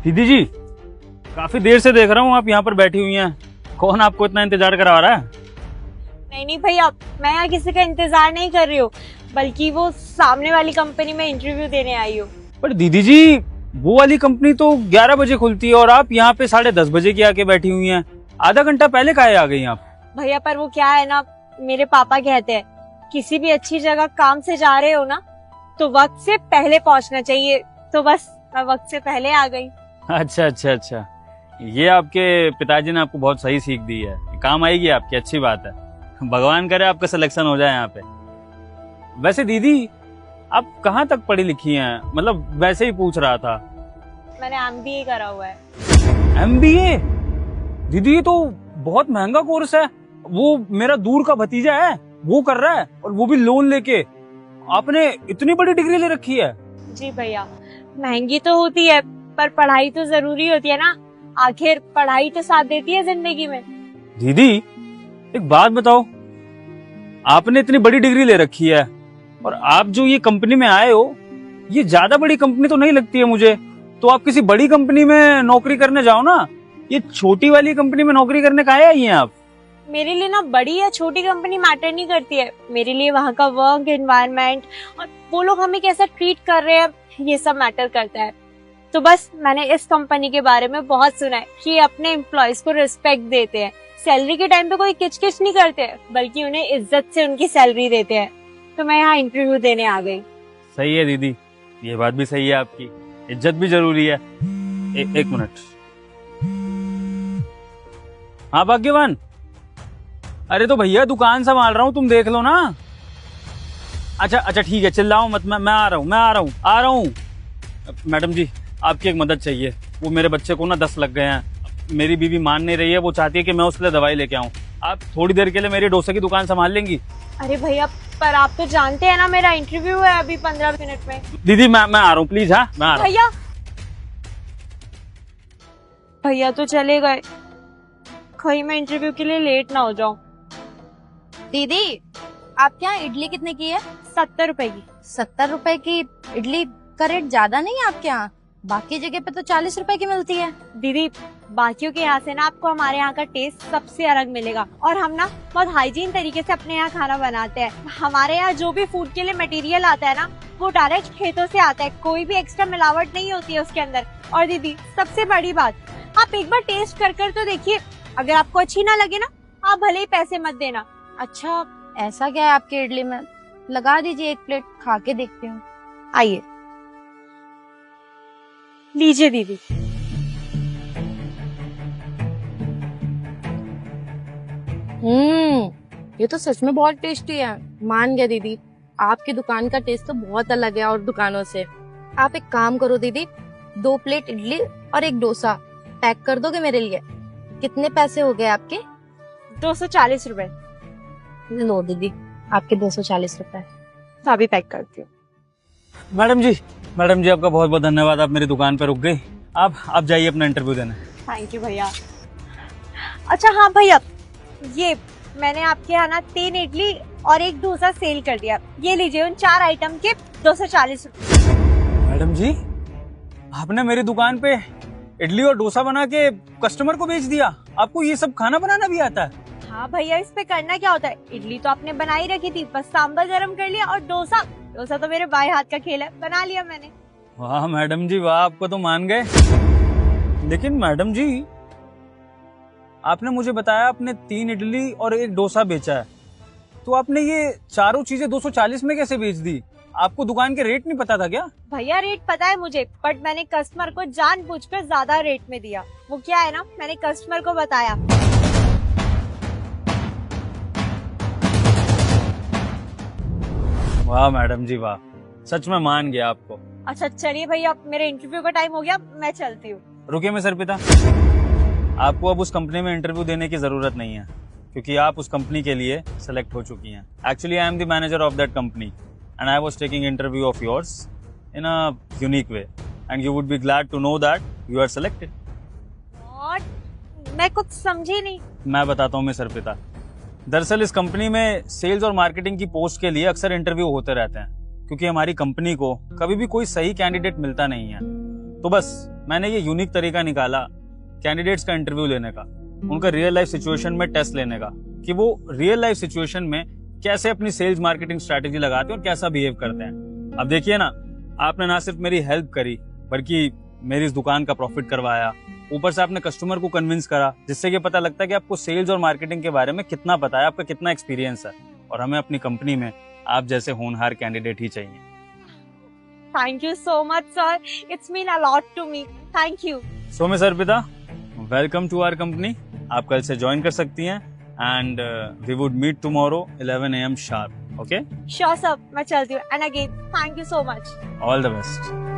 दीदी जी, काफी देर से देख रहा हूँ आप यहाँ पर बैठी हुई हैं। कौन आपको इतना इंतजार करवा रहा है? नहीं नहीं भैया, मैं यहाँ किसी का इंतजार नहीं कर रही हूँ, बल्कि वो सामने वाली कंपनी में इंटरव्यू देने आई हूँ। पर दीदी जी, वो वाली कंपनी तो 11 बजे खुलती है और आप यहाँ पे 10:30 बजे की आके बैठी हुई हैं। आधा घंटा पहले काहे आ गई आप? भैया पर वो क्या है ना, मेरे पापा कहते हैं किसी भी अच्छी जगह काम से जा रहे हो ना तो वक्त से पहले पहुँचना चाहिए, तो बस मैं वक्त से पहले आ गई। अच्छा अच्छा अच्छा, ये आपके पिताजी ने आपको बहुत सही सीख दी है, काम आएगी आपकी, अच्छी बात है। भगवान करे आपका सिलेक्शन हो जाए यहाँ पे। वैसे दीदी, आप कहाँ तक पढ़ी लिखी हैं? मतलब वैसे ही पूछ रहा था। मैंने MBA करा हुआ है। MBA? दीदी ये तो बहुत महंगा कोर्स है। वो मेरा दूर का भतीजा है, वो कर रहा है, और वो भी लोन लेके। आपने इतनी बड़ी डिग्री ले रखी है? जी भैया, महंगी तो होती है पर पढ़ाई तो जरूरी होती है ना, आखिर पढ़ाई तो साथ देती है जिंदगी में। दीदी एक बात बताओ, आपने इतनी बड़ी डिग्री ले रखी है और आप जो ये कंपनी में आए हो, ये ज्यादा बड़ी कंपनी तो नहीं लगती है मुझे। तो आप किसी बड़ी कंपनी में नौकरी करने जाओ ना, ये छोटी वाली कंपनी में नौकरी करने का आई हैं आप? मेरे लिए ना बड़ी या छोटी कंपनी मैटर नहीं करती है, मेरे लिए वहाँ का वर्क एनवायरनमेंट और वो लोग हमें कैसा ट्रीट कर रहे हैं, ये सब मैटर करता है। तो बस मैंने इस कंपनी के बारे में बहुत सुना है कि अपने एम्प्लॉयज को रिस्पेक्ट देते हैं, सैलरी के टाइम पे कोई किचकिच नहीं करते हैं, बल्कि उन्हें इज्जत से उनकी सैलरी देते हैं। तो मैं यहाँ इंटरव्यू देने आ गई। सही है दीदी, ये बात भी सही है आपकी, इज्जत भी जरूरी है। एक मिनट। हाँ भाग्यवान, अरे तो भैया दुकान संभाल रहा हूँ, तुम देख लो ना। अच्छा अच्छा ठीक है, चिल्लाओ मत, मैं आ रहा हूँ। मैडम जी, आपकी एक मदद चाहिए। वो मेरे बच्चे को ना 10 लग गए हैं, मेरी बीवी मान नहीं रही है, वो चाहती है कि मैं उसके लिए दवाई लेके आऊँ। आप थोड़ी देर के लिए मेरी डोसे की दुकान संभाल लेंगी? अरे भैया, पर आप तो जानते हैं ना मेरा इंटरव्यू है अभी 15 मिनट में। दीदी मैं आ रहा हूँ, प्लीज। हाँ मैं आ रहा हूँ। भैया तो चले गए, कहीं मैं इंटरव्यू के लिए लेट ना हो जाऊं। दीदी, आपके यहाँ इडली कितने की है? 70 रुपए की। 70 रुपए की इडली का रेट ज्यादा नहीं है आपके यहाँ? बाकी जगह पे तो 40 रुपए की मिलती है। दीदी, बाकियों के यहाँ से ना आपको हमारे यहाँ का टेस्ट सबसे अलग मिलेगा, और हम ना बहुत हाइजीन तरीके से अपने यहाँ खाना बनाते हैं। हमारे यहाँ जो भी फूड के लिए मटेरियल आता है ना, वो डायरेक्ट खेतों से आता है, कोई भी एक्स्ट्रा मिलावट नहीं होती है उसके अंदर। और दीदी सबसे बड़ी बात, आप एक बार टेस्ट कर तो देखिए, अगर आपको अच्छी ना लगे ना, आप भले ही पैसे मत देना। अच्छा, ऐसा क्या है आपकी इडली में? लगा दीजिए, एक प्लेट खा के देखती हूँ। आइए, लीजिए दीदी। ये तो सच में बहुत टेस्टी है। मान गया दीदी, आपकी दुकान का टेस्ट तो बहुत अलग है और दुकानों से। आप एक काम करो दीदी, 2 प्लेट इडली और एक डोसा पैक कर दोगे मेरे लिए? कितने पैसे हो गए आपके? 240 रुपए। लो दीदी, आपके 240 रुपए। तो अभी पैक करती हूँ। मैडम जी आपका बहुत बहुत धन्यवाद, आप मेरी दुकान पे रुक गई। आप जाइए अपना इंटरव्यू देने। थैंक यू भैया। अच्छा हाँ भैया, ये मैंने आपके यहाँ ना 3 इडली और एक डोसा सेल कर दिया, ये लीजिए उन 4 आइटम के 240 रुपए। मैडम जी, आपने मेरी दुकान पे इडली और डोसा बना के कस्टमर को बेच दिया? आपको ये सब खाना बनाना भी आता है? हाँ भैया, इस पे करना क्या होता है, इडली तो आपने बनाई रखी थी, बस सांभर गरम कर लिया, और डोसा तो मेरे बाएं हाथ का खेल है, बना लिया मैंने। वाह मैडम जी वाह, आपको तो मान गए। लेकिन मैडम जी, आपने मुझे बताया आपने 3 इडली और एक डोसा बेचा है, तो आपने ये चारों चीजें 240 में कैसे बेच दी? आपको दुकान के रेट नहीं पता था क्या? भैया रेट पता है मुझे, बट मैंने कस्टमर को जानबूझकर ज्यादा रेट में दिया। वो क्या है ना, मैंने कस्टमर को बताया। वाह मैडम जी वाह, सच में मान गया आपको। अच्छा चलिए भैया, मेरे इंटरव्यू का टाइम हो गया, मैं चलती हूँ। रुकिए मिस्टर पिता, आपको अब उस कंपनी में इंटरव्यू देने की जरूरत नहीं है, क्योंकि आप उस कंपनी के लिए सेलेक्ट हो चुकी हैं। Actually I am the manager of that company and I was taking interview of yours in a unique way and you would be glad to know that you are selected. और मैं कुछ समझी नहीं। मैं बताता हूँ मिस्टर पिता, दरअसल इस कंपनी में सेल्स और मार्केटिंग की पोस्ट के लिए अक्सर इंटरव्यू होते रहते हैं, क्योंकि हमारी कंपनी को कभी भी कोई सही कैंडिडेट मिलता नहीं है। तो बस मैंने ये यूनिक तरीका निकाला कैंडिडेट्स का इंटरव्यू लेने का, उनका रियल लाइफ सिचुएशन में टेस्ट लेने का, कि वो रियल लाइफ सिचुएशन में कैसे अपनी सेल्स मार्केटिंग स्ट्रैटेजी लगाते हैं और कैसा बिहेव करते हैं। अब देखिए ना, आपने ना सिर्फ मेरी हेल्प करी बल्कि मेरी इस दुकान का प्रॉफिट करवाया, ऊपर से आपने कस्टमर को कन्विंस करा, जिससे ये पता लगता है कि आपको सेल्स और मार्केटिंग के बारे में कितना पता है, आपका कितना एक्सपीरियंस है। और हमें अपनी कंपनी में आप जैसे होनहार कैंडिडेट ही चाहिए। Thank you so much, sir. It's mean a lot to me. Thank you. So miss Arpita, welcome to our company. आप कल से ज्वाइन कर सकती हैं and we would meet tomorrow 11 AM sharp. Okay, Sure, sir. मैं चलती हूँ. And again, thank you so much. All the best.